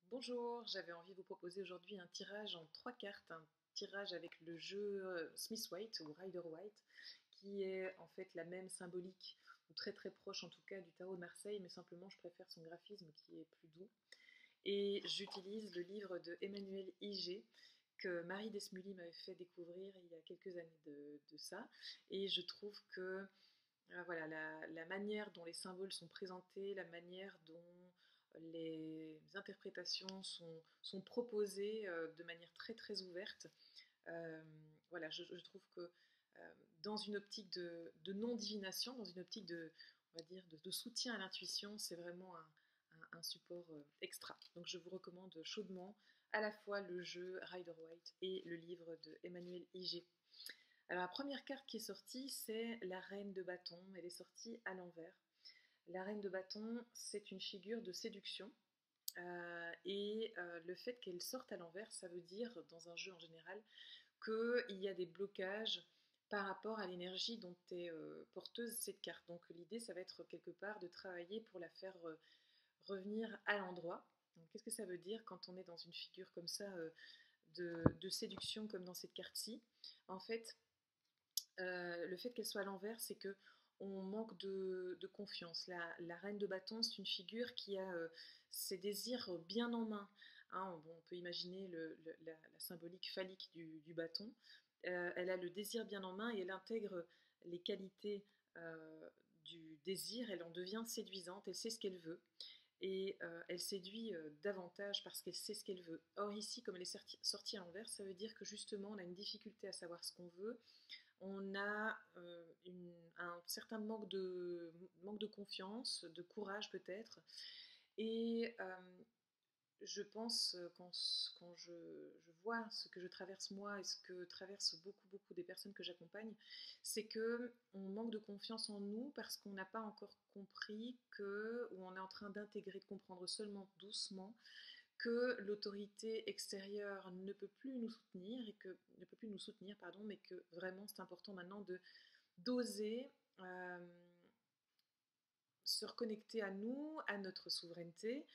Bonjour, j'avais envie de vous proposer aujourd'hui un tirage en 3 cartes, un tirage avec le jeu Smith-White ou Rider-White, qui est en fait la même symbolique, ou très très proche en tout cas du tarot de Marseille, mais simplement je préfère son graphisme qui est plus doux. Et j'utilise le livre de Emmanuel Iger, que Marie Desmully m'avait fait découvrir il y a quelques années de ça, et je trouve que voilà, la manière dont les symboles sont présentés, la manière dont les interprétations sont proposées de manière très très ouverte. Euh, voilà, je trouve que dans une optique de non-divination, dans une optique on va dire, de soutien à l'intuition, c'est vraiment un support extra. Donc je vous recommande chaudement à la fois le jeu Rider-White et le livre de Emmanuel Iger. Alors la première carte qui est sortie, c'est la reine de bâton. Elle est sortie à l'envers. La reine de bâton, c'est une figure de séduction. Le fait qu'elle sorte à l'envers, ça veut dire, dans un jeu en général, qu'il y a des blocages par rapport à l'énergie dont est porteuse cette carte. Donc l'idée, ça va être quelque part de travailler pour la faire revenir à l'endroit. Qu'est-ce que ça veut dire quand on est dans une figure comme ça de séduction comme dans cette carte-ci? En fait, le fait qu'elle soit à l'envers, c'est que on manque de confiance. La reine de bâton, c'est une figure qui a ses désirs bien en main. Hein, bon, on peut imaginer la symbolique phallique du bâton. Elle a le désir bien en main et elle intègre les qualités du désir. Elle en devient séduisante. Elle sait ce qu'elle veut et elle séduit davantage parce qu'elle sait ce qu'elle veut. Or ici, comme elle est sortie à l'envers, ça veut dire que justement on a une difficulté à savoir ce qu'on veut, on a un certain manque de confiance, de courage peut-être. Et je pense, quand je vois ce que je traverse moi et ce que traversent beaucoup, beaucoup des personnes que j'accompagne, c'est que on manque de confiance en nous parce qu'on n'a pas encore compris que, ou on est en train d'intégrer, de comprendre seulement doucement que l'autorité extérieure ne peut plus nous soutenir et que ne peut plus nous soutenir, pardon, mais que vraiment c'est important maintenant de d'oser se reconnecter à nous, à notre souveraineté,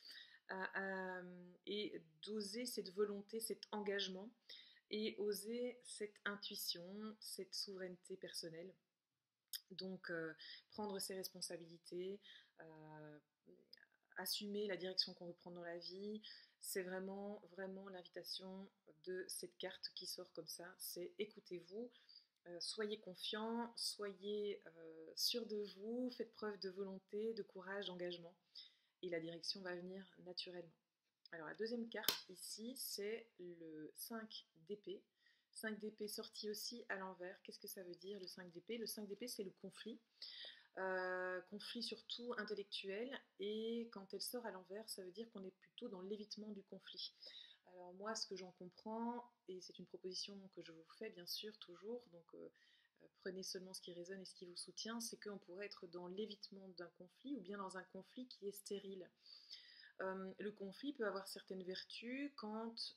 et d'oser cette volonté, cet engagement, et oser cette intuition, cette souveraineté personnelle. Donc, prendre ses responsabilités, euh, assumer la direction qu'on veut prendre dans la vie, c'est vraiment, vraiment l'invitation de cette carte qui sort comme ça. C'est écoutez-vous, soyez confiants, soyez sûrs de vous, faites preuve de volonté, de courage, d'engagement, et la direction va venir naturellement. Alors la deuxième carte ici, c'est le 5 d'épée. 5 d'épée sorti aussi à l'envers. Qu'est-ce que ça veut dire le 5 d'épée? Le 5 d'épée, c'est le conflit. Conflit surtout intellectuel, et quand elle sort à l'envers, ça veut dire qu'on est plutôt dans l'évitement du conflit. Alors moi, ce que j'en comprends, et c'est une proposition que je vous fais bien sûr toujours, donc prenez seulement ce qui résonne et ce qui vous soutient, c'est qu'on pourrait être dans l'évitement d'un conflit ou bien dans un conflit qui est stérile. Le conflit peut avoir certaines vertus quand,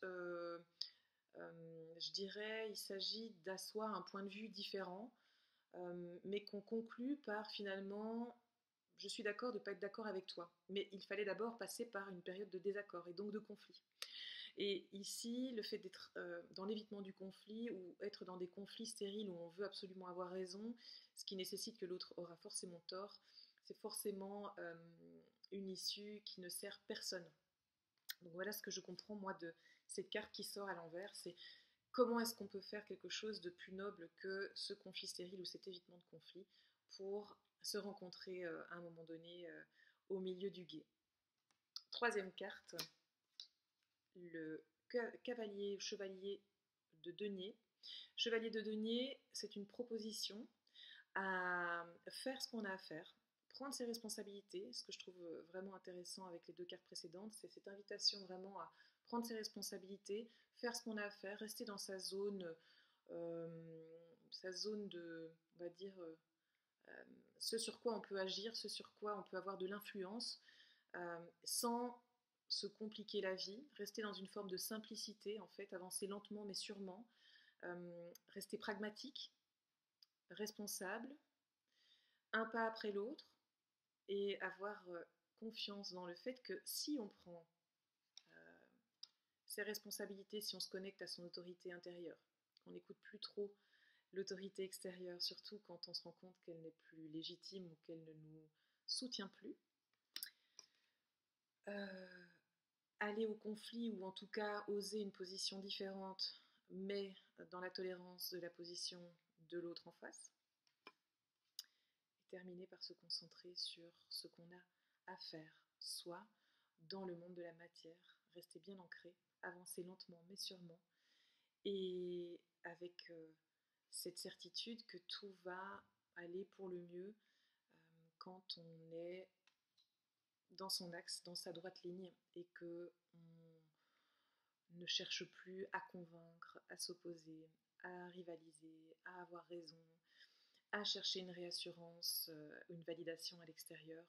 je dirais, il s'agit d'asseoir un point de vue différent, mais qu'on conclut par finalement je suis d'accord de ne pas être d'accord avec toi. Mais il fallait d'abord passer par une période de désaccord et donc de conflit. Et ici, le fait d'être dans l'évitement du conflit ou être dans des conflits stériles où on veut absolument avoir raison, ce qui nécessite que l'autre aura forcément tort, c'est forcément une issue qui ne sert personne. Donc voilà ce que je comprends moi de cette carte qui sort à l'envers, c'est comment est-ce qu'on peut faire quelque chose de plus noble que ce conflit stérile ou cet évitement de conflit pour se rencontrer à un moment donné au milieu du gué. Troisième carte, le cavalier, chevalier de denier. Chevalier de denier, c'est une proposition à faire ce qu'on a à faire, prendre ses responsabilités. Ce que je trouve vraiment intéressant avec les deux cartes précédentes, c'est cette invitation vraiment à prendre ses responsabilités, faire ce qu'on a à faire, rester dans sa zone de, on va dire, ce sur quoi on peut agir, ce sur quoi on peut avoir de l'influence, sans se compliquer la vie, rester dans une forme de simplicité, en fait, avancer lentement mais sûrement, rester pragmatique, responsable, un pas après l'autre, et avoir confiance dans le fait que si on prend ses responsabilités si on se connecte à son autorité intérieure. On n'écoute plus trop l'autorité extérieure, surtout quand on se rend compte qu'elle n'est plus légitime ou qu'elle ne nous soutient plus. Aller au conflit ou en tout cas oser une position différente, mais dans la tolérance de la position de l'autre en face. Et terminer par se concentrer sur ce qu'on a à faire, soit dans le monde de la matière, rester bien ancré, avancer lentement mais sûrement, et avec cette certitude que tout va aller pour le mieux quand on est dans son axe, dans sa droite ligne, et que on ne cherche plus à convaincre, à s'opposer, à rivaliser, à avoir raison, à chercher une réassurance, une validation à l'extérieur.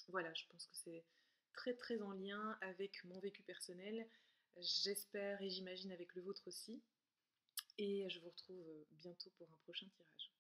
Voilà, je pense que c'est très très en lien avec mon vécu personnel, j'espère et j'imagine avec le vôtre aussi, et je vous retrouve bientôt pour un prochain tirage.